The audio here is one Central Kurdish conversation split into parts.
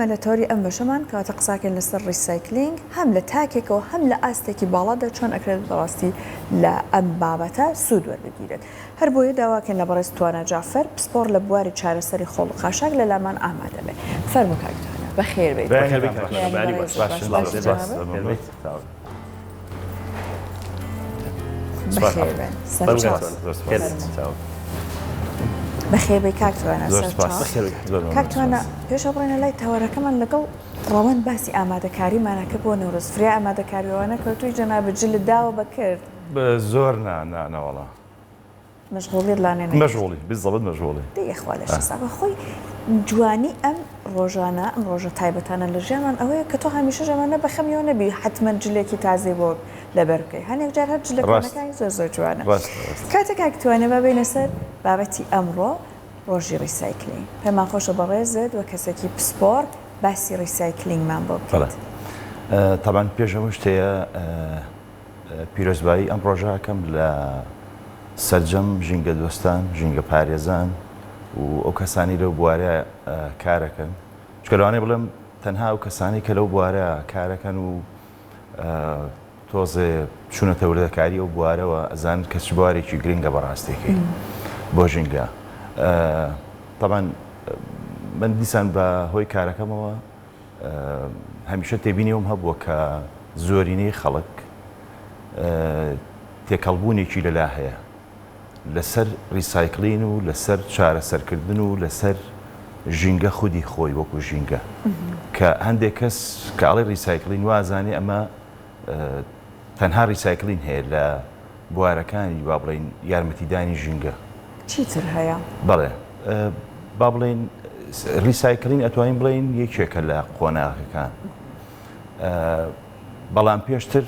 مەلەتۆری ئەم بەشەمان کەواتە قساکەین لەسەر ریسایکلینگ هەم لە تاکێکەوە هەم لە ئاستێکی باڵادا چۆن ئەکرێت بەڕاستی لە ئەم بابەتە سوود وەربگیرێت. هەر بۆیە داواکەین لە بەڕێز توانە جافەر پسپۆر لە بواری چارەسەری خۆڵ خاشاک لە لامان ئامادە بێت. فەرموو کاکتوانە بەخێر بێت. بەخێر بێ کاکتوانە کاکتوانە پێشە بڕێنە لای تاوەرەکەمان لەگەڵ ڕەوەند باسی ئامادەکاریمانەکە بۆ نەورۆز فریا ئامادەکاریەوەنە کەوتوی جەنابەت جلت داوە بەکرد زۆر ناوەڵا مەشغوڵیت لانێنە مەشغوڵی بالضبط مەشغوڵی دەیەخوا لە شەسابە خۆی جوانی ئەم ڕۆژانە ئەم ڕۆژە تایبەتانە لە ژیانمان ئەوەیە کە تۆ هەمیشە ژەمانە بەخەمیەوە نەبی حتمما جلێکی تازەی بۆ لەبەر بکەی هەندێک جار هەر جلەکانەکانی زۆر جوانە. کاتێک کاکتوانە با بینە سەر بابەتی ئەمڕۆ ڕۆژی ریسایکلینگ پێمان خۆشە بەڕێزت وە کەسێکی پسپۆر باسی ریسایکلینگمان بۆ بکەیت. طبعا پێشەوە شتەیە پیرۆزبایی ئەم ڕۆژاکەم لە سەرجەم ژینگە دۆستان ژینگە پارێزان و ئەو کەسانی لەو بوارە کارەکەن چکەلوانێ بڵێم تەنها ئەو کەسانی کە لەو بوارە کارەکەن و تۆزێ چوونەتە وردەکاری ئەو بوارەوە ئەزان کە چ بوارێکی گرنگە بەڕاستێکی بۆ ژینگە. طبعا من دیسان بە هۆی کارەکەمەوە هەمیشە تێبینیەوەم هەبووە کە زۆرینەی خەڵک تێکەڵبوونێکی لەلا هەیە لەسەر ریسایکلین و لەسەر چارەسەرکردن و لەسەر ژینگە خودی خۆی وەکو ژینگە کە هەندێک کەس کە ئاڵی ریسایکلین وازانێ ئەمە تەنها ریسایکلین هەیە لە بوارەکانی با بڵێن یارمەتیدانی ژینگە. چیتر هەیە؟ بەڵێ با بڵێن ریسایکلین ئەتوانین بڵێن یەکێکە لە قۆناغەکان بەڵام پێشتر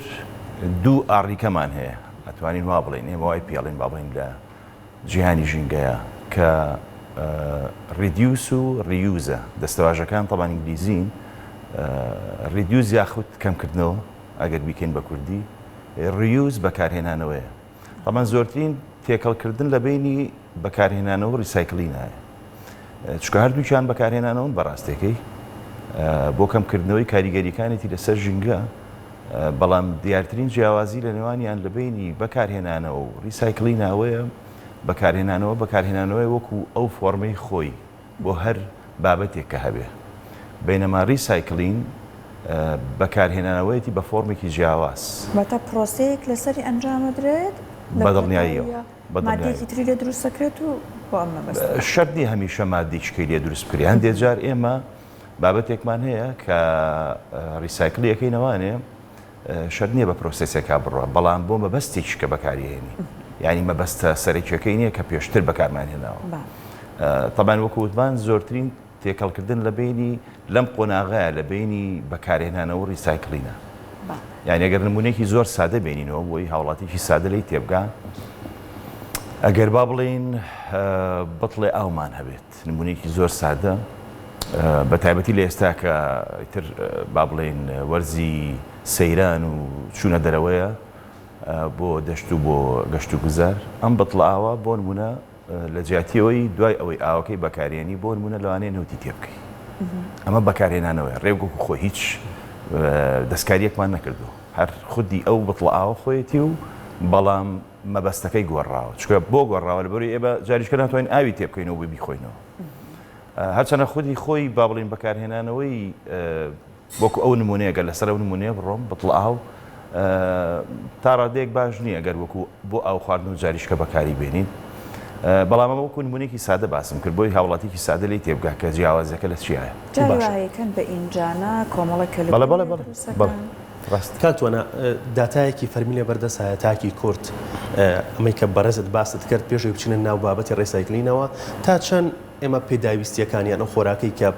دوو ئاڕیکەمان هەیە ئەتوانین وا بڵێن ئێمە وای پێڵێن با بڵێن لە جیهانی ژینگەیە کە ریدیوس و ریوزە دەستەواژەکان تەبان ئینگلیزین ریدیوز یاخود کەمکردنەوە ئەگەر بیکەین بە کوردی ریوز بەکارهێنانەوەیە تەمان زۆرترین تێکەڵکردن لە بینی بەکارهێنانەوە ریسایکلینایە چکە هەردووکیان بەکارهێنانەوەن بەڕاستێکەی بۆ کەمکردنەوەی کاریگەریەکانێتی لەسەر ژینگە بەڵام دیارترین جیاوازی لە نێوانیان لە بینی بەکارهێنانەوە و ریسایکلیناوەیە بەکارهێنانەوەی وەکو ئەو فۆرمەی خۆی بۆ هەر بابەتێک کە هەبێ بینەما ریسایکلین بەکارهێنانەوەیەتی بە فۆرمێکی جیاواز بەتە پرۆسەیەک لەسەری ئەنجامەدرێت بەدڵنیاییەوە مادێکی تری لێ دروست دەکرێت و بۆ ئەمە بەست شەرنی هەمیشە مادێکشکەی لێ دروست بکرێ هەندێک جار ئێمە بابەتێکمان هەیە کە ریسایکلیەکەینەوانێ شەر نییە بە پرۆسسێکا بڕوە بەڵام بۆ مەبەستێکی کە بەکارهێنی یعنی مەبەستە سەرەکیەکەی نییە کە پێشتر بەکارمان هێناوە. طبعاً وەکو وتمان زۆرترین تێکەڵکردن لە بینی لەم قۆناغەیە لە بینی بەکارهێنانەوە ریسایکلینە یعنی ئەگەر نمونەیەکی زۆر سادە بینینەوە بۆی هاوڵاتێکی سادە لی تێبگا ئەگەر با بڵێن بەتڵێ ئاومان هەبێت نمونەیەکی زۆر سادە بە تایبەتی لە ئێستا کە ئیتر با بڵێن وەرزی سەیران و چوونە دەرەوەیە بۆ دەشت و بۆ گەشت و گوزار ئەم بەتڵ ئاوە بۆ نمونە لە جیاتیەوەی دوای ئەوەی ئاوەکەی بەکارێنی بۆ نمونە لەوانەیە نەوتی تێ بکەی ئەمە بەکارهێنانەوەی ڕێوگۆک خۆ هیچ دەستکاریەکمان نەکردو هەر خودی ئەو بەتڵ ئاوە خۆیەتی و بەڵام مەبەستەکەی گۆڕاوە چکە بۆ گۆڕاوە لەبەروی ئێمە جاریشکە ناتوانین ئاوی تێ بکەینەوە بۆ بیخۆینەوە هەرچەنە خودی خۆی با بڵێن بەکارهێنانەوەی وەکو ئەو نمونەیەگەر لەسەر ئەو نمونەیە بڕۆم بەتڵ ئاو تا ڕادەیەک باش نییە ئەگەر وەکو بۆ ئاو خواردن و جاریشکە بەکاری بێنین بەڵام ئەمە وەکو نمونەیەکی سادە باسم کرد بۆی هاوڵاتێکی سادە لی تێبگا کە جیاوازەکە لە چیایە جاوایەکەن بە ئینجانە کۆمەڵەکە کاتوانە داتایەکی فەرمی لێ بەردەسایە تاکی کورت ئەمەی کە بەڕێزت باست کرد پێشەوەی بچینە ناو بابەتی ڕێسایکلینەوە تا چەند ئێمە پێداویستیەکانیان ئەو خۆراکەی کە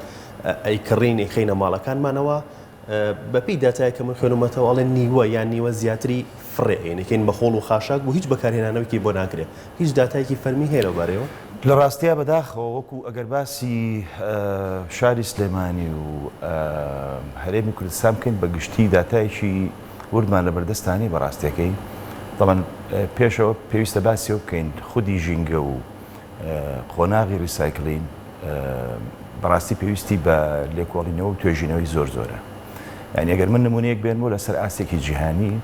ئەیکڕینی خینە ماڵەکانمانەوە بەپی داتایە کە من خوێنمەتەوە ئەڵێن نیوە یان نیوە زیاتری فڕێنەکەین بە خۆڵ و خاشاک بۆ هیچ بەکارهێنانەوەکی بۆ ناکرێت هیچ داتایەکی فەرمی هەیە لەوبارەیەوە لە ڕاستیە بەداخەوە وەکو ئەگەر باسی شاری سلێمانی و هەرێمی کوردستان بکەین بە گشتی داتایەکی وردمان لە بەردەستانی بەڕاستیەکەی طبعا پێشەوە پێویستە باسیەوە بکەین خودی ژینگە و قۆناغی ریسایکلین بەڕاستی پێویستی بە لێکۆڵینەوە و توێژینەوەی زۆرە. یعنی ئەگەر من نمونەیەک بێنمەوە لەسەر ئاسێکی جیهانی،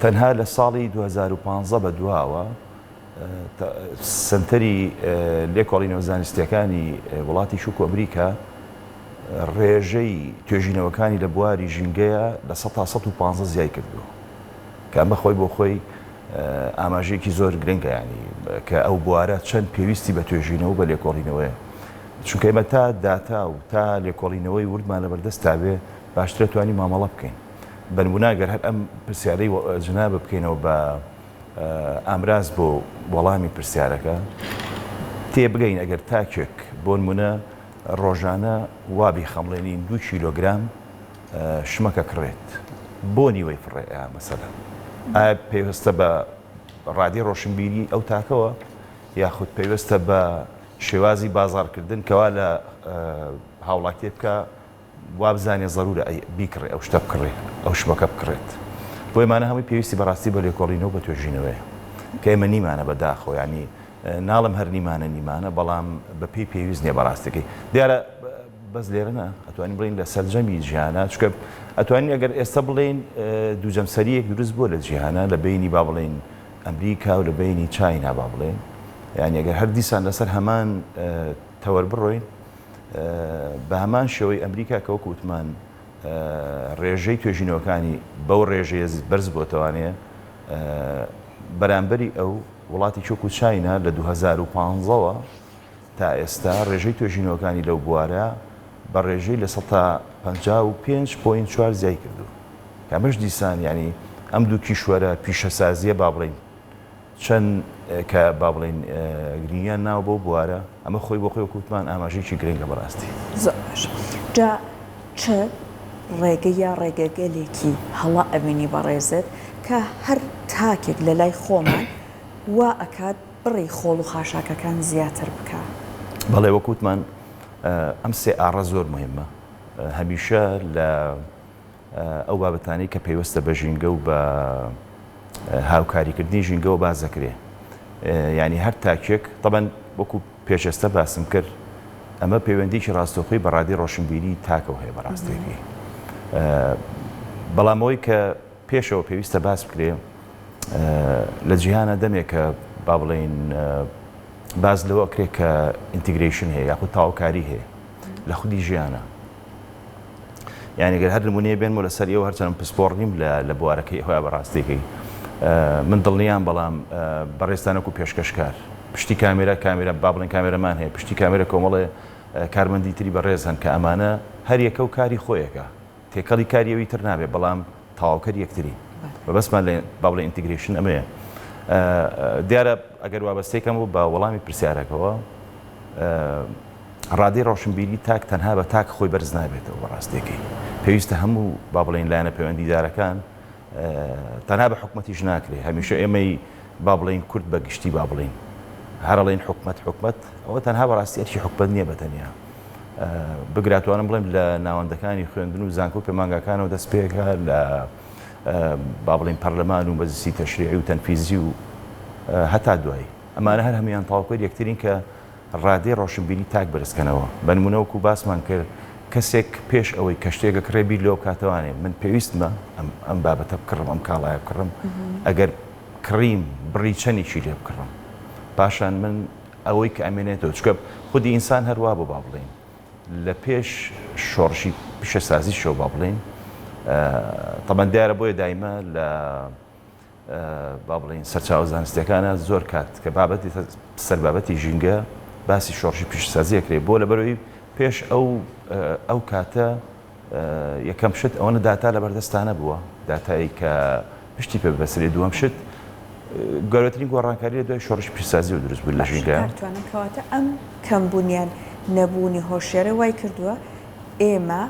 تەنها لە ساڵی 2015 بە دواوە سنتەری لێکۆڵینەوە زانستیەکانی وڵاتی شوک و ئەمریکا ڕێژەی توێژینەوەکانی لە بواری ژینگەیە لە 115 زیای کردووە، کە ئەمە خۆی بۆ خۆی ئاماژەیەکی زۆر گرنگە، ینی کە ئەو بوارە چەند پێویستی بە توێژینەوە بە لێکۆڵینەوەیە. چونکە ئێمە تا داتا و تا لێکۆڵینەوەی وردمان لە بەردەست تابێ باشترە توانی مامەڵە بکەین. بەنمونە گەر هەر ئەم پرسیارەی جنابە بکەینەوە بە ئامراز بۆ وەڵامی پرسیارەکە، تێبگەین ئەگەر تاکێک بۆ نمونە ڕۆژانە وابی خەمڵێنین 2 کیلۆگرام شمەکە کڕێت بۆ نیوەی فڕێ مەسەلە، ئایا پێویستە بە ڕادی ڕۆشنبیری ئەو تاکەوە، یاخود پێویستە بە شێوازی بازاڕکردن کەوا لە هاوڵاتیە بکە وابزانێ ضرورە بیکڕێ ئەو شتە بکڕێ ئەو شمەکە بکڕێت. بۆ ئێمانە هەمووی پێویستی بەڕاستی بە لێکۆڵینەوە بە توێژینەوەیە، کە ئێمە نیمانە بەداخۆ، ینی ناڵم هەر نیمانە بەڵام بە پێی پێویست نییە بەڕاستەکەی. دیارە بەس لێرەنە ئەتوانین بڵین لە سەرجەمی جیهانە، چکە ئەتوانین ئەگەر ئێستا بڵێن دووجەمسەریەک دروست بۆ لە جیهانە لە بینی با بڵێن ئەمریکا و لە بینی چاینا با بڵێن، یعنی ئەگەر هەر دیسان لەسەر هەمان تەوەر بڕۆین بە هەمان شێوەی ئەمریکا کە وەکو وتمان ڕێژەی توێژینەوەکانی بەو ڕێژەیە بەرز بۆتەوانەیە بەرامبەری ئەو وڵاتی چۆک و چاینا لە 2015ەوە تا ئێستا ڕێژەی توێژینەوەکانی لەو بوارە بە ڕێژەی لە 155.4 زیای کردو، کامەش دیسان ینی ئەم دوو کیشوەرە پیشەسازیە با بڵین چەند کە با بڵین گرنگیان ناو بۆ بوارە، ئەمە خۆی بۆ خۆی وەکوتمان ئاماژەیەکی گرنگە بەڕاستی. زۆر باش. جا چ ڕێگە یا ڕێگەگەلێکی هەڵا ئەبینی بەڕێزت کە هەر تاکێک لە لای خۆمان وا ئەکات بڕی خۆڵ و خاشاکەکان زیاتر بکە؟ بەڵێ وەکوتمان ئەم سێ ئاڕە زۆر مهمە، هەمیشە لە ئەو بابەتانی کە پێویستە بە ژینگە و بە هاوکاریکردنی ژینگەوە باز دەکرێ. ینی هەر تاکێک طبعاً وەکو پێشێستا باسم کرد ئەمە پەیوەندیکی ڕاستەوخۆی بە ڕادی ڕۆشنبیری تاکەوە هەیە بەڕاستێکی، بەڵام ئەوەی کە پێشەوە پێویستە باس بکرێ لە جیهانە دەمێک کە با بڵێن باز لەوە کرێت کە ئینتیگریشن هەیە یاخود تاواکاری هەیە لە خودی ژیانە. یعنی گەر هەر نمونەیە بێنمەوە لەسەر ئێوە هەرچەند پسپۆڕ نیم لە بوارەکەی خۆیان بەڕاستێکی من دڵنیام، بەڵام بەڕێستانەکو پێشکەشکار پشتی کامێرە با بڵێن کامێرەمان هەیە، پشتی کامێرە کۆمەڵێ کارمەندی تری بەڕێز هەن کە ئەمانە هەر یەکە و کاری خۆیەکە، تێکەڵی کاریەوەی تر نابێت، بەڵام تەواوکەر یەکتری بەبەسمان لێ با بڵێ ئینتیگریشن ئەمەیە. دیارە ئەگەر وابەستەیەکەم بوو بە وەڵامی پرسیارەکەەوە، ڕادی ڕۆشنبیری تاک تەنها بە تاک خۆی بەرز نابێتەوە بەڕاستێکی، پێویستە هەموو با بڵێن لایەنە پەیوەندیدارەکان تەنها بە حکومەتیش ناکرێ، هەمیشە ئێمەی با بڵێن کورد بە گشتی با بڵێن هەرڵێن حکومەت ئەوە تەنها بەڕاستی ئەرکی حکومەت نییە بەتەنیا، بگراتوانم بڵێم لە ناوەندەکانی خوێندن و زانکۆ پەیمانگاکانەوە دەست پێکە لە با بڵێن پەرلەمان و مەجلیسی تەشریعی و تەنفیزی و هەتا دوایی ئەمانە هەر هەمیان تاواکۆی یەکترین کە ڕادی ڕۆشنبیری تاک بەرزکەنەوە. بەنمونەوەکو باسمان کرد کەسێک پێش ئەوەی کەشتێکە کڕێبی لەو کاتەوانێ من پێویستمە ئەم بابەتە بکڕم ئەم کاڵایە بکڕم، ئەگەر کڕیم بڕی چەندێکی لێ بکڕم، پاشان من ئەوەی کە ئەمێنێتەوە، چکە خودی ئینسان هەروە بۆ با بڵێن لە پێش شۆڕشی پیشەسازی شۆ با بڵێن طبعاً دیارە بۆیە دایمە لە با بڵێن سەرچاوە زانستیەکانە زۆر کات کە بابەتی سەر بابەتی ژینگە باسی شۆڕشی پیشەسازی ئەکرێ بۆ لەبەرەوەی پێش ئەو کاتە یەکەم شت ئەوەنە داتا لە بەردەستانە بووە، داتایی کە پشتی پێ بەسرێ، دووەم شت گەورەترین گۆڕانکاری لە دوای شۆڕشی پیشەسازی و دروست بوو لە ژینگە. کەواتە ئەم کەمبوونیان نەبوونی هۆشیارە وای کردووە ئێمە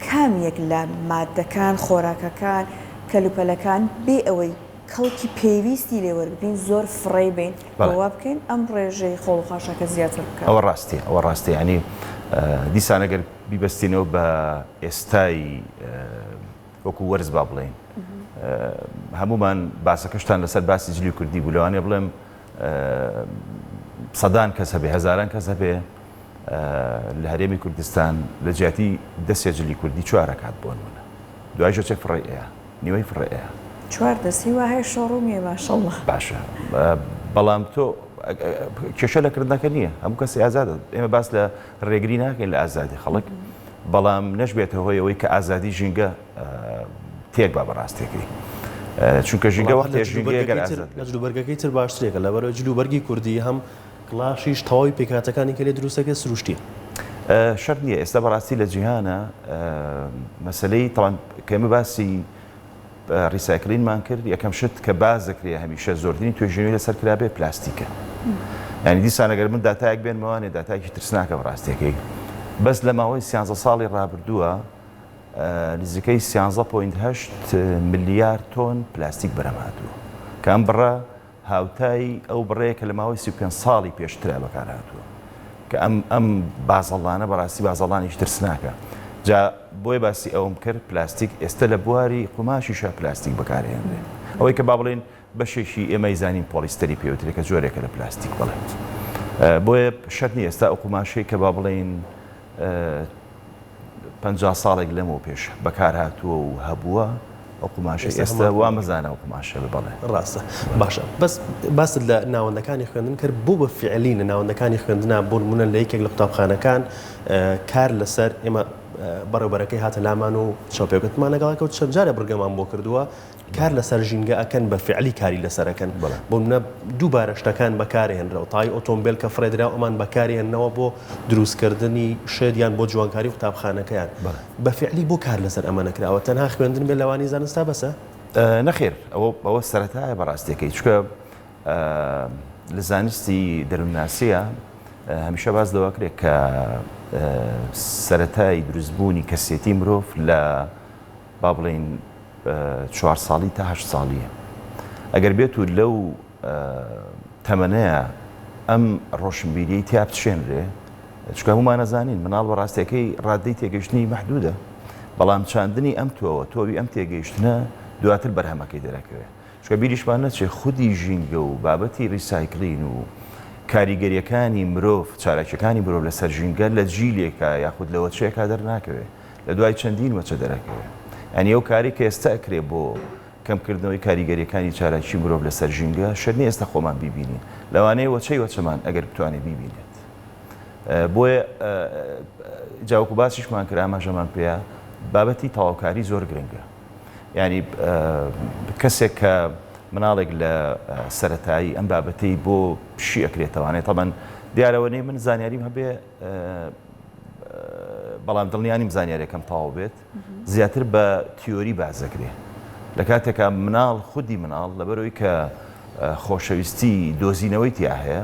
کامیەک لە مادەکان خۆراکەکان کەلوپەلەکان بێ ئەوەی کەڵکی پێویستی لێوەربین زۆر فڕێ بین بەوا بکەین ئەم ڕێژەی خۆڵ و خاشاکە زیاتر بکەن. ئەوە ڕاستیە، ینی دیسان ئەگەر بیبەستینەوە بە ئێستای وەکو وەرز با بڵێن هەمومان باسەکەشتان لەسەر باسی جلی کوردی بوو، لەوانێ بڵێم سەدان کەس هەبێ هەزاران کەس هەبێ لە هەرێمی کوردستان لە جیاتی دەسێجلی کوردی 4 کات بۆ نمونە دوای ژۆچێک فڕێەیە نیوەی فڕێەیە 4 دەستی وە هەیە شۆڕومیە ماشەڵڵا باشە بەڵام تۆ کێشە لەکردنەکە نییە هەموو کەسی ئازادە ئێمە باس لە ڕێگری ناکەین لە ئازادی خەڵک بەڵام نەشبێتە هۆی ئەوەی کە ئازادی ژینگە تێک با بەڕاستێکی چونکە ژینگە وەختێ ژینگەیەگەر لە جلوبەرگەکەی تر باشترێکە لەبەرەوە جلوبەرگی کوردی هەم کڵاشیش تەواوی پێکاتەکانی کە لێ دروستەکە سروشتیە شەر نییە ئێستا بەڕاستی لە جیهانە مەسلەی تەوان کەمە باسی ریسایکلینمان کرد یەکەم شت کە باز دەکرێ هەمیشە زۆرترین توێژینەوەی لەسەر کرابێ پلاستیکە ینی دیسان ئەگەر من داتایەک بێنمەوانێ داتایەکی ترسناکە بەڕاستیەکەی بەس لە ماوەی 13 ساڵی ڕابردووە نزیکەی 13.8 ملیار تۆن پلاستیک بەرەمهاتووە کە ئەم بڕە هاوتایی ئەو بڕەیە کە لە ماوەی 35 ساڵی پێشترا بەکارهاتووە کە ئەم بازەڵانە بەڕاستی بازەڵانیش ترسناکە جا بۆی باسی ئەوم کرد پلاستیک ئێستا لە بواری قوماشیشە پلاستیک بەکارهێنرێ ئەوەی کە با بڵێن بەشێکی ئێمەی زانین پۆلیستەری پێوترێکە جۆرێکە لە پلاستیک بڵێ بۆیە شەر نیە ئێستا ئەو قوماشەی کە با بڵێن 50 ساڵێک لەمەوە پێش بەکارهاتووە و هەبووە ئەو قوماشە ئێستا وا مەزانە ئەو قوماشە بڵێ ڕاستە باشە بەس باست لە ناوەندەکانی خوێندن کرد بوو بە فعلی لە ناوەندەکانی خوێندنا بۆ نمونە لە یەکێک لە قوتابخانەکان کار لەسەر ئێمە بەڕێوەبەرەکەی هاتە لامان و چاوپێکوتمان لەگەڵەکە و چەند جارە بڕگەمان بۆ کردووە کار لەسەر ژینگە ئەکەن بە فعلی کاری لەسەرەکەن بۆ منە دووبارە شتەکان بەکارهێنرەوە تای ئۆتۆمبیل کە فڕێدرا ئەمان بەکارهێننەوە بۆ دروستکردنی شێدیان بۆ جوانکاری قوتابخانەکەیان بە فعلی بۆ کار لەسەر ئەمە نەکراوە تەنها خوێندن بێت لەوانی زانستا بەسە نەخێر ئەوە سەرەتایە بەڕاستیەکەی چکە لە زانستی دەروونناسیە هەمیشە باز دەواکرێت کە سەرەتای دروستبوونی کەسێتی مرۆڤ لە با بڵێن 4 ساڵی تا 8 ساڵیە ئەگەر بێت و لەو تەمەنەیە ئەم ڕۆشنبیری تیا بچێنرێ چکە هەمومان نەزانین مناڵ بەڕاستیەکەی ڕادەی تێگەیشتنی مەحدودە بەڵام چاندنی ئەم تۆوی ئەم تێگەیشتنە دواتر بەرهەمەکەی دەرەکەوێت چکە بیریشمان نەچێ خودی ژینگە و بابەتی ریسایکلین و کاریگەریەکانی مرۆڤ چارەکیەکانی مرۆڤ لەسەر ژینگە لە جیلێکە یاخود لەوە چێکا دەرناکەوێت لە دوای چەندین وەچە دەرەکەوێت ئەنی ئەو کاری کە ئێستا ئەکرێ بۆ کەمکردنەوەی کاریگەریەکانی چالاکی مرۆڤ لەسەر ژینگە شەرنی ئێستا خۆمان بیبینین لەوانەیە وەچەی وەچەمان ئەگەر بتوانێت بیبینێت بۆیە جاوکو باسیشمان کرد ئاماژەمان پێەیە بابەتی تەواوکاری زۆر گرنگە ینی کەسێک کە مناڵێک لە سەرەتایی ئەم بابەتەی بۆ پشی ئەکرێتەوانێت تەمەەن دیارەوەنەی من زانیاریم هەبێ بەڵام دڵنیانیم زانیارێکم تاو بێت زیاتر بە تیۆری بازەکرێ لە کاتێکە مناڵ خودی مناڵ لەبەرەوەی کە خۆشەویستی دۆزینەوەی تیا هەیە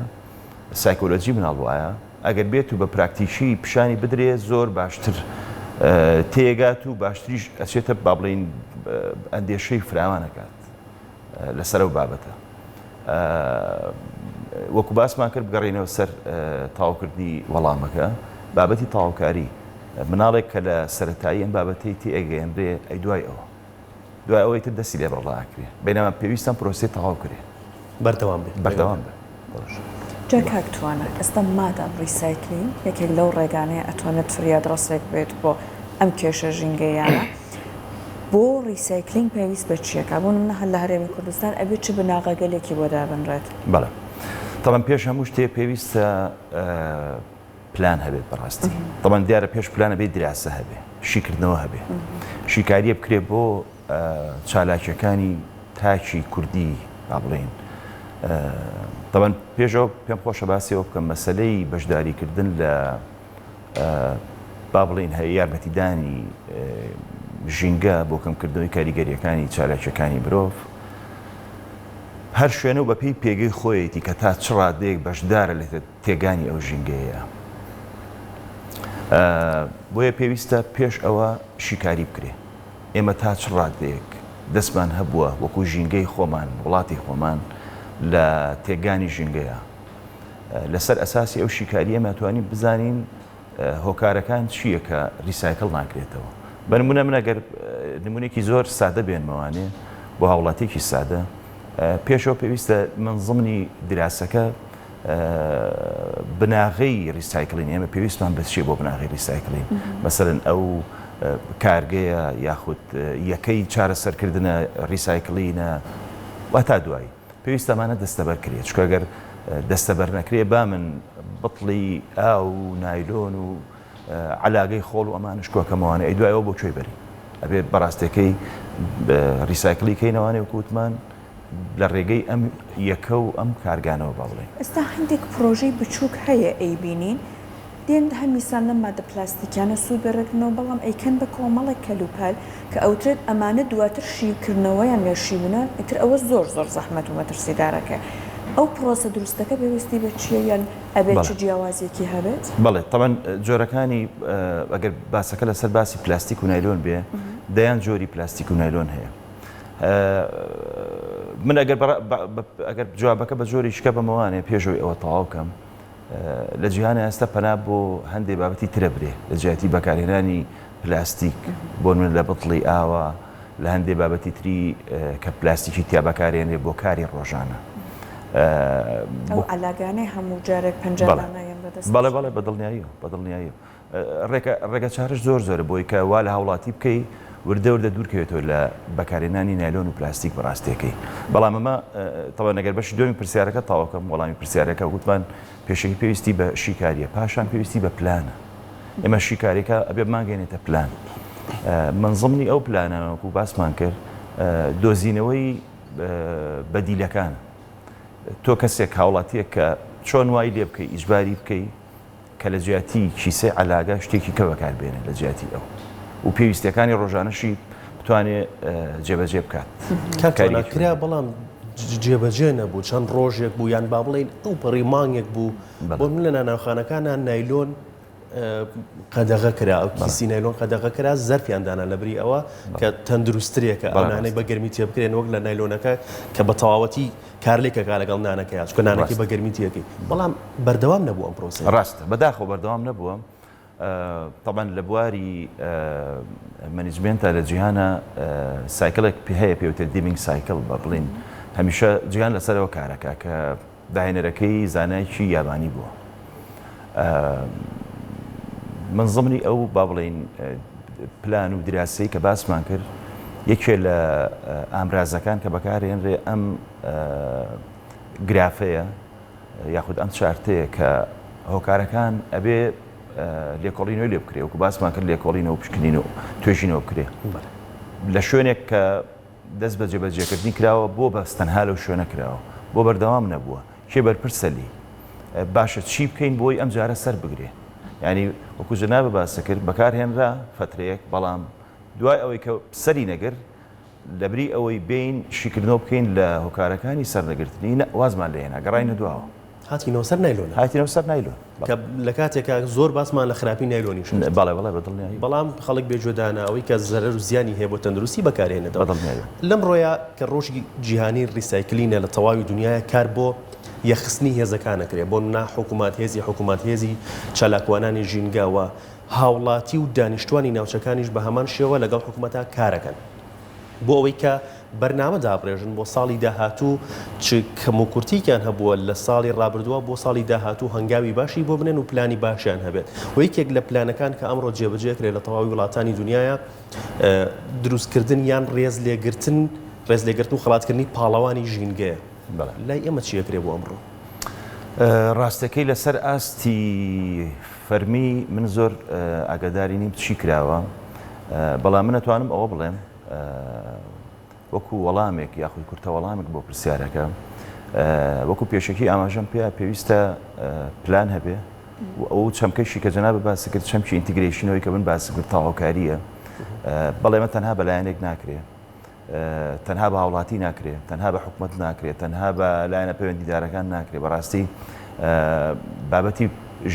سایکۆلۆجی مناڵ وایە ئەگەر بێت و بە پراکتیشی پیشانی بدرێ زۆر باشتر تێگات و باشتریش ئەچێتە با بڵێن ئەندێشەی فراوانەکات لەسەر و بابەتە وەکو باسمان کرد بگەڕێنەوە سەر تاوکردنی وەڵامەکە بابەتی تاوکاری مناڵێک کە لە سەرەتایی ئەم بابەتی تی ئەگەێنرێ ئەی دوای ئەوە دوای ئەوەی تر دەستی لێ بڕڵاکرێ بەینەمە پێویستم پرۆسی تەواو کرێ بەردەوام بێت بەردەوام بێت جا کاکتوانە ئێستا مادام ریسایکلین یەکێک لەو ڕێگانەیە ئەتوانێت فریاد ڕاستێک بێت بۆ ئەم کێشە ژینگەیانە بۆ ریسایکلینگ پێویست بە چیەکە بۆ منە هەل لە هەرێمی کوردستان ئەبێت چ بناغەگەلێکی بۆ دابنرێت بەڵێ تەمەن پێش هەموو شتێ پێویستە پلان هەبێت بەڕاستی تەمەن دیارە پێش پلانە بێت دراسە هەبێ شیکردنەوە هەبێ شیکاریە بکرێ بۆ چالاکیەکانی تاکی کوردی با بڵێن تەمەن پێشەوە پێم خۆشە باسیەوە بکەم مەسەلەی بەشداریکردن لە با بڵێن هەیە یارمەتیدانی ژینگە بۆ کەمکردنەوەی کاریگەریەکانی چالاکیەکانی مرۆڤ هەر شوێنە و بەپێی پێگەی خۆیەتی کە تا چ ڕادەیەک بەشدارە لە تێگانی ئەو ژینگەیە بۆیە پێویستە پێش ئەوە شیکاری بکرێ ئێمە تا چ ڕادەیەک دەستمان هەبووە وەکو ژینگەی خۆمان وڵاتی خۆمان لە تێگانی ژینگەیە لەسەر ئەساسی ئەو شیکاریە ماتوانین بزانین هۆکارەکان چییە کە ریسایکل ناکرێتەوە بەنمونە من ئەگەر نمونێکی زۆر سادە بێنمەوانێ بۆ هاوڵاتێکی سادە پێشەوە پێویستە منزمنی دراسەکە بناغی ریسایکلین ئێمە پێویستمان بچێ بۆ بناغی ریسایکلین مەسەرەن ئەو کارگەیە یاخود یەکەی چارەسەرکردنە ریسایکلینە وا تا دوایی پێویستەمانە دەستەبەر کرێت چکە ئەگەر دەستەبەر نەکرێ با من بڵی ئاو و نایلۆن و علاگەی خۆڵ و ئەمانش کۆکەمەوانە ئەی دوایەوە بۆ کوێی بەری ئەبێ بەڕاستەکەی ریسایکلی کەینەوانێ وکوتمان لە ڕێگەی ئەم یەکە و ئەم کارگانەوە باڵێ ئێستا هەندێک پرۆژەی بچووک هەیە ئەیبینین دێن هەمیسان لەم مادە پلاستیکیانە سوود بەرەکردنەوە بەڵام ئەیکەن بە کۆمەڵێک کەلوپال کە ئەوترێت ئەمانە دواتر شیکردنەوەیان لە شیونە ئیتر ئەوە زۆر زەحمەت و مەترسیدارەکە ئەو پرۆسە دروستەکە پێویستی بە چیە یان ئەبێت چ جیاوازیەکی هەبێت؟ بەڵێ تەمەن جۆرەکانی ئەگەر باسەکە لەسەر باسی پلاستیک و نایلۆن بێ دەیان جۆری پلاستیک و نایلۆن هەیە من ئەگەر جوابەکە بە جۆری شکە بەمەوانێ پێشەوەی ئەوە تەواو بکەم لە جیهانە ئێستا پەنا بۆ هەندێک بابەتی ترە برێ لە جیاتی بەکارهێنانی پلاستیک بۆ من لە بڵی ئاوە لە هەندێک بابەتی تری کە پلاستیکی تیا بەکارێنێ بۆ کاری ڕۆژانە ئەو علاگانەی هەموو جارێک پەنجەڵانەیە بەدەست بەڵێ بەدڵنیایی ڕێگە چارش زۆرە بۆی کە وا لە هاوڵاتی بکەی وردە دوورکەوێتەوە لە بەکارهێنانی نایلۆن و پلاستیک بەڕاستیەکەی بەڵام ئەمە تەوا نەگەر بەشی دومی پرسیارەکە تاواکەم وەڵامی پرسیارەکە وتمان پێشەکی پێویستی بە شیکاریە پاشان پێویستی بە پلانە ئێمە شیکاریەکە ئەبێ ماگەێنێتە پلان منزمنی ئەو پلانەوەکو باسمان کرد دۆزینەوەی بەدیلەکان تۆ کەسێک هاوڵاتیە کە چۆن وای لێ بکەی ئیجباری بکەی کە لە جیاتی کیسەی علاگە شتێکی کە بەکاربێنێ لە جیاتی ئەو و پێویستیەکانی ڕۆژانەشی بتوانێت جێبەجێ بکات کرا بەڵام جێبەجێ نەبوو چەند ڕۆژێک بوو یان با بڵێن ئەو پەڕی مانگێک بوو بۆ من لە ناناوخانەکانان نایلۆن قەدەغە کرا ئەو کیسی نایلۆن قەدەغە کرا زەرفیاندانە لەبری ئەوە کە تەندروسترێکە ئەوانەی بە گەرمی تێ بکرێن وەک لە نایلۆنەکە کە بە تەواوەتی کارلێکەکە لەگەڵ نانەکەیان چکە نانەکەی بە گەرمی تێەکەی بەڵام بەردەوام نەبوو ئەم پرۆسە ڕاستە بەداخۆ بەردەوام نەبووە طبعا لە بواری مەنیجمنتە لە جیهانە سایکلێک هەیە پێوتێت دیمینگ سایکل بە بڵین هەمیشە جیهان لەسەرەوە کارەکە کە داهێنەرەکەی زانایکی یابانی بووە منزمنی ئەو با بڵین پلان و دراسی کە باسمان کرد یەکێ لە ئامرازەکان کە بەکارهێنرێ ئەم گرافەیە یاخود ئەم چارتەیە کە هۆکارەکان ئەبێ لێکۆڵینەوەی لێ بکرێ وەکو باسمان کرد لێکۆڵینەوە پشکنینەوە توێژینەوە بکرێ لە شوێنێک کە دەست بە جێبەجێکردنی کراوە بۆ بەستەنها لەو شوێنە کراوە بۆ بەردەوام نەبووە کێ بەرپرسەلی باشە چی بکەین بۆی ئەم جارە سەر بگرێ ینی وەکو جەنابە باسە کرد بەکارهێنرا فترەیەک بەڵام دوای ئەوەی کە سەری نەگر لەبری ئەوەی بین شیکردنەوە بکەین لە هۆکارەکانی سەرنەگرتنی وازمان لێنە گەڕینە دواوە هاتینەوە سەر نایلۆن هاتینەوە سەر نایلۆن کە لە کاتێکا زۆر باسمان لە خراپی نایلۆنی شد بەڵێ بەدڵنیایی بەڵام خەڵک بێجۆدانە ئەوەی کە زەرەر و زیانی هەیە بۆ تەندروستی بەکارهێنێتەوە لەم ڕۆیە کە ڕۆژی جیهانی ریسایکلینە لە تەواوی دنیاە کار بۆ یەخستنی هێزەکانەکرێ بۆ نا حکوومەت هێزی چالاکوانانی ژینگاوە هاوڵاتی و دانیشتوانی ناوچەکانیش بە هەمان شێوە لەگەڵ حکوومەتە کارەکەن بۆ ئەوەی کە بەرنامە دابڕێژن بۆ ساڵی داهاتوو چ کەم و کورتیکیان هەبووە لە ساڵی ڕابردووە بۆ ساڵی داهاتوو هەنگاوی باشی بۆ بنێن و پلانی باشیان هەبێت و یەکێک لە پلانەکان کە ئەمڕۆ جێبەجێکرێت لە تەواوی وڵاتانی دنیاە دروستکردن یان ڕێزلێگرتن و خڵاتکردنی پاڵەوانی ژینگەیە لای ئێمە چیەکرێ بۆ ئەمڕۆ ڕاستەکەی لەسەر ئاستی فەرمی من زۆر ئاگاداری نیم چی کراوە بەڵام من ئەتوانم ئەوە بڵێم وەکو وەڵامێک یاخوی کورتە وەڵامێک بۆ پرسیارەکە وەکو پێشەکی ئاماژەم پێویستە پلان هەبێ و ئەو چەمکەشی کە جەنابە باسی کرد چەمکی ئینتیگرێشنەوەی کە من باسی کرد تاواکاریە بەڵێمە تەنها بەلایەنێک ناکرێت تەنها بە هاوڵاتی ناکرێت تەنها بە حکوومەت ناکرێت تەنها بە لایەنە پەیوەندیدارەکان ناکرێت بەڕاستی بابەتی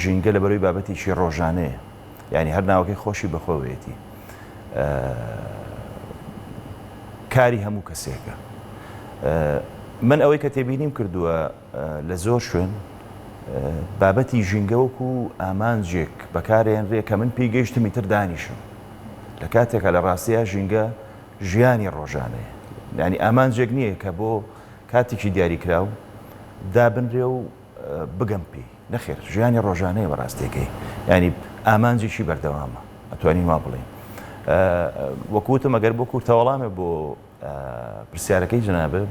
ژینگە لە بەروی بابەتێکی ڕۆژانەیە یعنی هەر ناوەکەی خۆشی بەخۆوێتی کاری هەموو کەسێکە من ئەوەی کە تێبینیم کردووە لە زۆر شوێن بابەتی ژینگەوەکو ئامانجێک بەکارێنرێ کە من پێی گەیشتمی تر دانیشم لە کاتێکە لە ڕاستیە ژینگە ژیانی ڕۆژانەیە ینی ئامانجێک نییە کە بۆ کاتێکی دیاریکراو دابنرێ و بگەم پێی نەخێر ژیانی ڕۆژانەیە بەڕاستێکەکەی ینی ئامانجێکی بەردەوامە ئەتوانین وا بڵێن وەکوتم ئەگەر بۆ کورتەوەڵامێ بۆ پرسیارەکەی جەنابە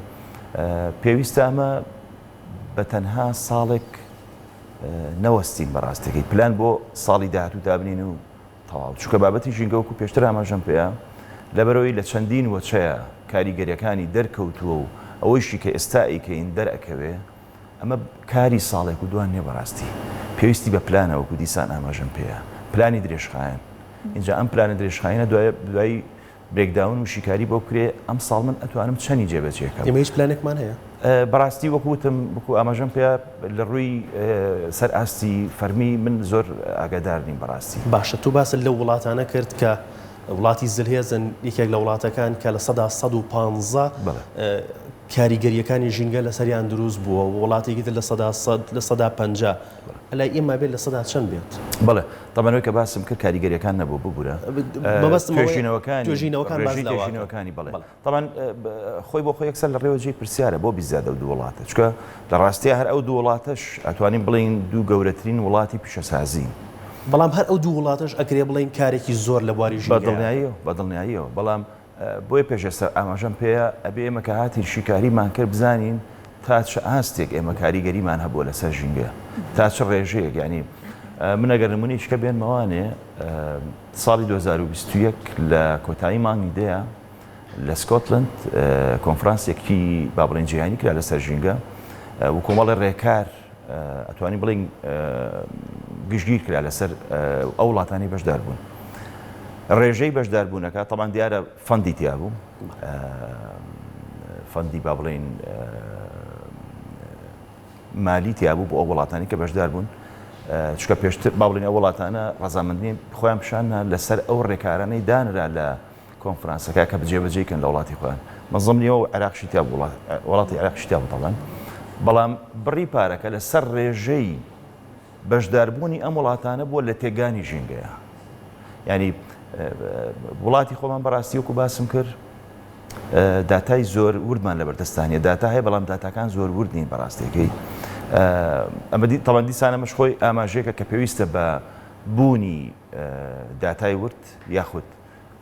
پێویستە ئەمە بە تەنها ساڵێک نەوەستین بەڕاستەکەی پلان بۆ ساڵی داهاتوو دابنین و تەواو چونکە بابەتی ژینگە وەکو پێشتر ئاماژەم پێیە لەبەرەوەی لە چەندین وەچەیە کاریگەریەکانی دەرکەوتووە و ئەوەیشی کە ئێستایی کە ئین دەرئەکەوێ ئەمە کاری ساڵێک و دوان نیە بەڕاستی پێویستی بە پلانە وەکو دیسان ئاماژەم پێیە پلانی درێژخایەن اینجا ئەم پلانە درێژخایەنە دوای برێکداون و شیکاری بۆ کرێ ئەم ساڵ من ئەتوانم چەندی جێبەجێکەم ئێمە هیچ پلانێکمان هەیە بەڕاستی وەکوتم وەکو ئاماژەم پێ لە ڕووی سەر ئاستی فەرمی من زۆر ئاگادار نیم بەڕاستی باشە تو باس لەو وڵاتانە کرد کە وڵاتی زلهێزن یەکێک لە وڵاتەکان کە لە 115 کاریگەریەکانی ژینگە لە سەریان دروست بووە وڵاتێکی لە 150 لای ئێمە بێت لە 100 چەند بێت بەڵێ تەمەنەوەی کە باسم کرد کاریگەریەکان نەبوو ببوورە توێژینەوەکانی بڵێ تەمان خۆی بۆ خۆی یەکسەر لە ڕێوەجێ پرسیارە بۆ بیزیادە و دوو وڵاتە چکە لە ڕاستیە هەر ئەو دوو وڵاتەش ئەتوانین بڵین دوو گەورەترین وڵاتی پیشەسازی بەڵام هەر ئەو دوو وڵاتش ئەکرێ بڵین کارێکی زۆر لە بواری ژینگە بەدڵنیاییەوە بەڵام بۆیە پێشێستا ئاماژەم پێەیە ئەبێ ئێمە کە هاتی شیکاریمان کرد بزانین تا چه ئاستێک ئێمە کاریگەریمان هەبووە لەسەر ژینگە تا چه ڕێژەیەک ینی من ئەگەر نمونەیەکە بێنمەوانێ ساڵی 2021 لە کۆتایی مانگی دەیە لە سکۆتلند کۆنفرانسێکی با بڵێن جیهانی کرا لەسەر ژینگە و کۆمەڵی ڕێکار ئەتوانی بڵین گشتگیر کرا لەسەر ئەو وڵاتانی بەشدار بوون ڕێژەی بەشداربوونەکە تەمان دیارە فەندی تیا بوو فەندی با بڵین مالی تیا بوو بۆ ئەو وڵاتانی کە بەشدار بوون چکە پێشتر با بڵین ئەو وڵاتانە ڕەزامەندی خۆیان پیشانە لەسەر ئەو ڕێکارانەی دانرا لە کۆنفرانسەکە کە بجێبەجێکن لە وڵاتی خۆیان مەزمنیەوە عێراقشی تیا بوو وڵاتی عێراقشی تیا بوو تەڵەن بەڵام بڕی پارەکە لەسەر ڕێژەی بەشداربوونی ئەم وڵاتانە بووە لە تێگانی ژینگەیە ینی وڵاتی خۆمان بەڕاستی وەکو باسم کرد داتای زۆر وردمان لە بەردەستانیە داتا هەیە بەڵام داتاکان زۆر ورد نین بەڕاستیەکەی ئەمە تەڵەن دیسانەمەش خۆی ئاماژەیەکە کە پێویستە بە بوونی داتای ورد یاخود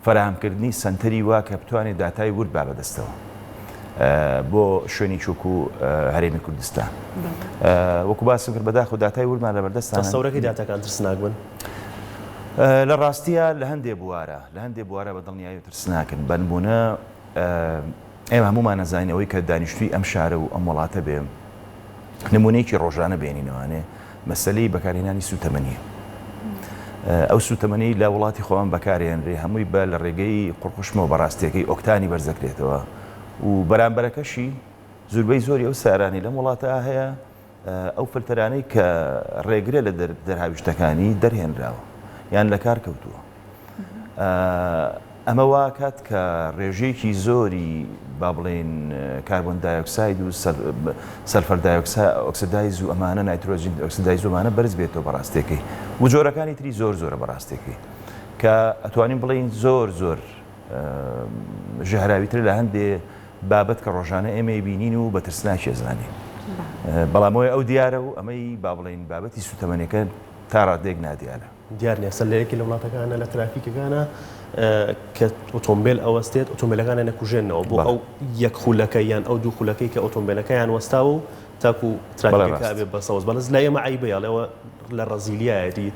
فراهەمکردنی سنتەری وا کە بتوانێت داتای ورد با بەدەستەوە بۆ شوێنی چووکو هەرێمی کوردستان وەکو باسم کرد بەداخۆ داتای وردمان لە بەردەستان سەورەکەی داتاکان ترسناک بن لە ڕاستیە لە هەندێک بوارە بە دڵنیایی ترسناکن بنبوونە ئێمە هەمومان نەزانینەوەی کە دانیشتووی ئەم شارە و ئەم وڵاتە بێ نمونەیەکی ڕۆژانە بێنینەوەانێ مەسەلەی بەکارهێنانی سوتەمەنیە ئەو سوتەمەنی لە وڵاتی خۆمان بەکارهێنرێ هەمووی بە لە ڕێگەی قوڕقشمەوە بەڕاستیەکەی ئۆکتانی بەرزەکرێتەوە و بەرامبەرەکەشی زۆربەی زۆری ئەو سارانی لەم وڵاتە هەیە ئەو فلتەرانەی کە ڕێگرە لە دەرهاویشتەکانی دەرهێنراوە یان لە کار کەوتووە ئەمە وا کات کە ڕێژەیەکی زۆری با بڵێن کاربۆن دایۆکساید و سەلفەر ئۆکسیدایز و ئەمانە نایترۆژین ئۆکسیدایز و ئەمانە بەرز بێتەوە بەڕاستیەکەی و جۆرەکانی تری زۆرە بەڕاستیەکەی کە ئەتوانین بڵین زۆر ژەهراویتر لە هەندێ بابەت کە ڕۆژانە ئێمە بینین و بە ترسناکی ئەزانین بەڵامەوەی ئەو دیارە و ئەمەی با بڵین بابەتی سوتەمەنیەکە تا ڕادێک نادیارە دیار نیە سەرلەیەکی لە وڵاتەکانە لە ترافیکەکانە کە ئۆتۆمبیل ئەوەستێت ئۆتۆمبیلەکانە نەکوژێنەوە بۆ ئەو یەک خولەکەی یان ئەو دوو خولەکەی کە ئۆتۆمبیلەکەیان وەستاوە و تاکو ترافیکەکە بێ بەسەوەز بەڵز لای ئێمە عیبەیە لەوە لە ڕەزیلیایەتی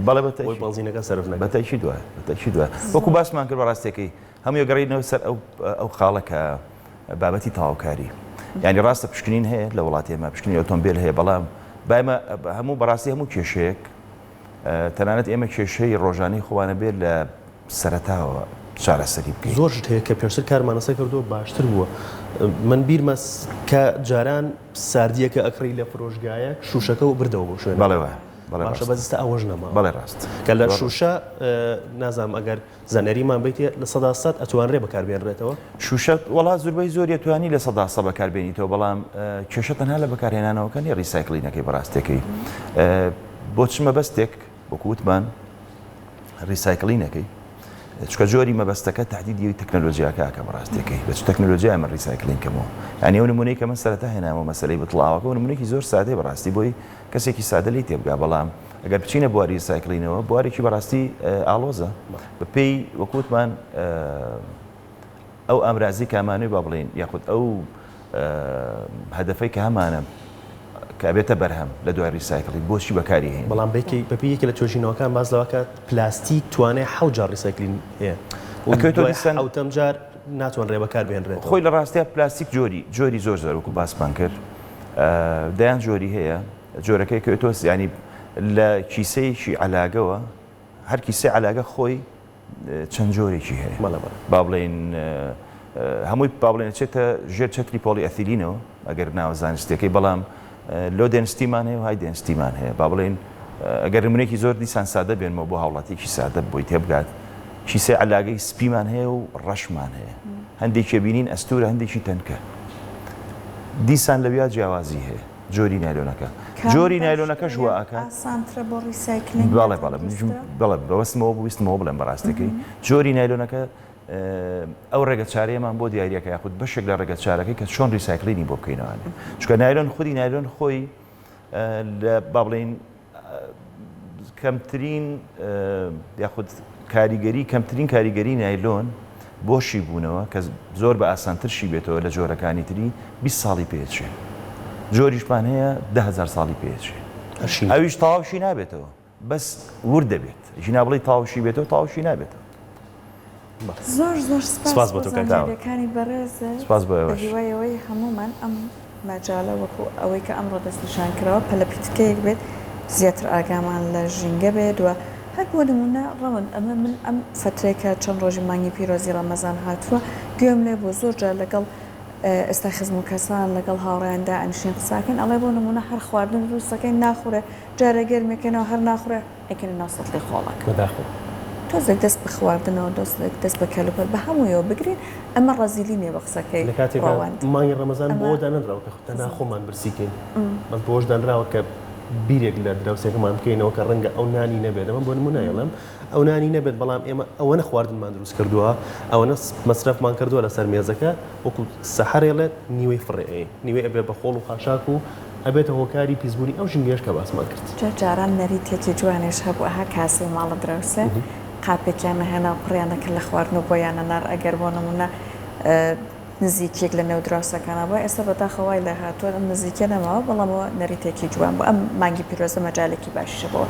بۆی بەنزینەکە سەرف نەکە بەتایشی دوایە وەکو باسمان کرد بەڕاستیەکەی هەموو گەڕینەوە سەر ئەو خاڵەکە بابەتی تەواوکاری ینی ڕاستە پشکنین هەیە لە وڵاتی ئێمە پشکنی ئۆتۆمبیل هەیە بەڵام بایمە هەموو بەڕاستی هەموو کێشەیەک تەنانەت ئێمە کێشەی ڕۆژانەی خۆوانە بێت لە سەرەتاوە چارەسەری بکەین زۆر هەیە کە پێشتر کارمانەسە کردو باشتر بووە من بیرمە کە جاران ساردیەکە ئەکڕی لە فرۆژگایە شوشەکە و بردەوە بۆ شوێن باشە بەزستە ئەوەش نەما بەڵێ ڕاست کە لە شوشە نازام ئەگەر زانەریمان بیتێ لە 100 ئەتوانرێ بەکاربێنرێتەوە شوشە وڵا زۆربەی زۆر توانی لە 100 بەکاربێنیتەوە بەڵام کێشە تەنها لە بەکارهێنانەوەکە نیە ڕیسایکلینەکەی بەڕاستەکەی بۆ چمە بەستێک وەکووتمان ڕیسایکلینەکەی چکە جۆری مەبەستەکە تهدیدی تەکنۆلۆژیاکە بەڕاستیەکەی بەچ تەکنۆلۆژیای من ریسایکلینگکەمەوە ینی ئەو نمونەی کە من سەرەتا هێنامەوە مەسەلەی بتڵاوەکە و نمونێکی زۆر سادەی بەڕاستی بۆی کەسێکی سادە لی تێبگا بەڵام ئەگەر بچینە بواری ریسایکلینەوە بوارێکی بەڕاستی ئالۆزە بەپێی وەکوتمان ئەو ئامرازی کامانوی با بڵێن یاخود ئەو هەدەفەی کە هەمانە کە بێتە بەرهەم لە دوای ریسایکلین بۆچی بەکاری هێن بەڵام بەپێیەکە لە توێژینەوەکان باز لەوەکە پلاستیک توانێت حەوت جار ریسایکلین هەیە ئەوتەم جار ناتوان ڕێبەکار بێنرێت خۆی لە ڕاستیە پلاستیک جۆری زۆر زۆرکو باسمان کرد دەیان جۆری هەیە جۆرەکەی کە تۆ ینی لە کیسەیەکی علاگەوە هەر کیسەی علاگە خۆی چەند جۆرێکی هەیە با بڵێن هەمووی با بڵێن چێتە ژێر چەتری پۆلی ئەثیلینەوە ئەگەر ناوە زانستیەکەی بەڵام لۆ دێنستیمان هەیە و های دێنستیمان هەیە با بڵێن ئەگەر نمونێکی زۆر دیسان سادە بێنمەوە بۆ هاوڵاتێکی سادە بۆی تێبگات کیسەی علاگەی سپیمان هەیە و ڕەشمان هەیە هەندێکی بینین ئەستورە هەندێکی تەنکە دیسان لەویا جیاوازی هەیە جۆری نایلۆنەکە جۆری نایلۆنەکە ژواکە بەڵێ بەوەستمەوە بویستمەوە بڵێم بەڕاستەکەی جۆری نایلۆنەکە ئەو ڕێگە چارەیەمان بۆ دیارەکە یاخود بەشێک لە ڕێگە چارەکەی کە چۆن ریسایکلینی بۆ بکەینەوە چکە نایلۆن خودی نایلۆن خۆی با بڵێن کەمترین یاخود کەمترین کاریگەری نایلۆن بۆشی بوونەوە کە زۆر بە ئاسانترشی بێتەوە لە جۆرەکانی تری 20 ساڵی پێچێ جۆریشمان هەیە 10,000 ساڵی پێچێ ئەویش تاوشی نابێتەوە بەس ور دەبێت ژی نابڵی تاوشی بێتەوە تاوشی نابێتەوە زۆر سپاس بۆ تۆکانی بەڕێزە سپاس بۆ هیوایەوەی هەمومان ئەم ماجالە وەکو ئەوەی کە ئەمڕۆ دەستنیشان کراوە پەلەپیتکەیەک بێت زیاتر ئاگامان لە ژینگە بێت وە هەر بۆ نمونە ڕەون ئەمە من ئەم فترێکە چەند ڕۆژی مانگی پیرۆزی ڕەمەزان هاتووە گوێم لێ بۆ زۆر جار لەگەڵ ئێستا خزم و کەسان لەگەڵ هاوڕێیاندا ئەنشین قساکەن ئەڵێ بۆ نمونە هەر خواردن ڕووسەکەی ناخورێ جارە گەرمێکەنەوە هەر ناخورێ ئەکەن ناسەڵی خۆڵک تۆزێک دەست بە خواردنەوە دەست بە کەلوپەر بە هەموویەوە بگرین ئەمە ڕەزیلی نیە بە قسەکەی لە کاتێک مانگی ڕەمەزان بۆ دانراوە کە خودتە ناخۆمان برسیکەین من بۆش دانراوە کە بیرێک لە دراوسێکمان بکەینەوە کە ڕەنگە ئەو نانی نەبێت ئەمە بۆ نمونایڵم ئەو نانی نەبێت بەڵام ئێمە ئەوەنە خواردنمان دروست کردووە ئەوەنە مەصرفمان کردووە لەسەر مێزەکە وەکو سەحەرێڵێت نیوەی فڕێ نیوەی ئەبێ بە خۆڵ و خاشاک و ئەبێتە هۆکاری پیسبوونی ئەو ژنگێش کە باسمان کرد جاران نەریتێکی جوانێش هەبوو ئەها کاسی ماڵە دراوسێ قاپێکیانە هێنا پڕیانەکە لە خواردن و بۆیانە نار ئەگەر بۆ نمونە نزیکێک لە نێو دراوسەکانە بۆ ئێستا بەداخەوای لە هاتووە ئەم نزیکە نەماوە بەڵامەوە نەریتێکی جوان بوو ئەم مانگی پیرۆزە مەجالێکی باشیشە بەوە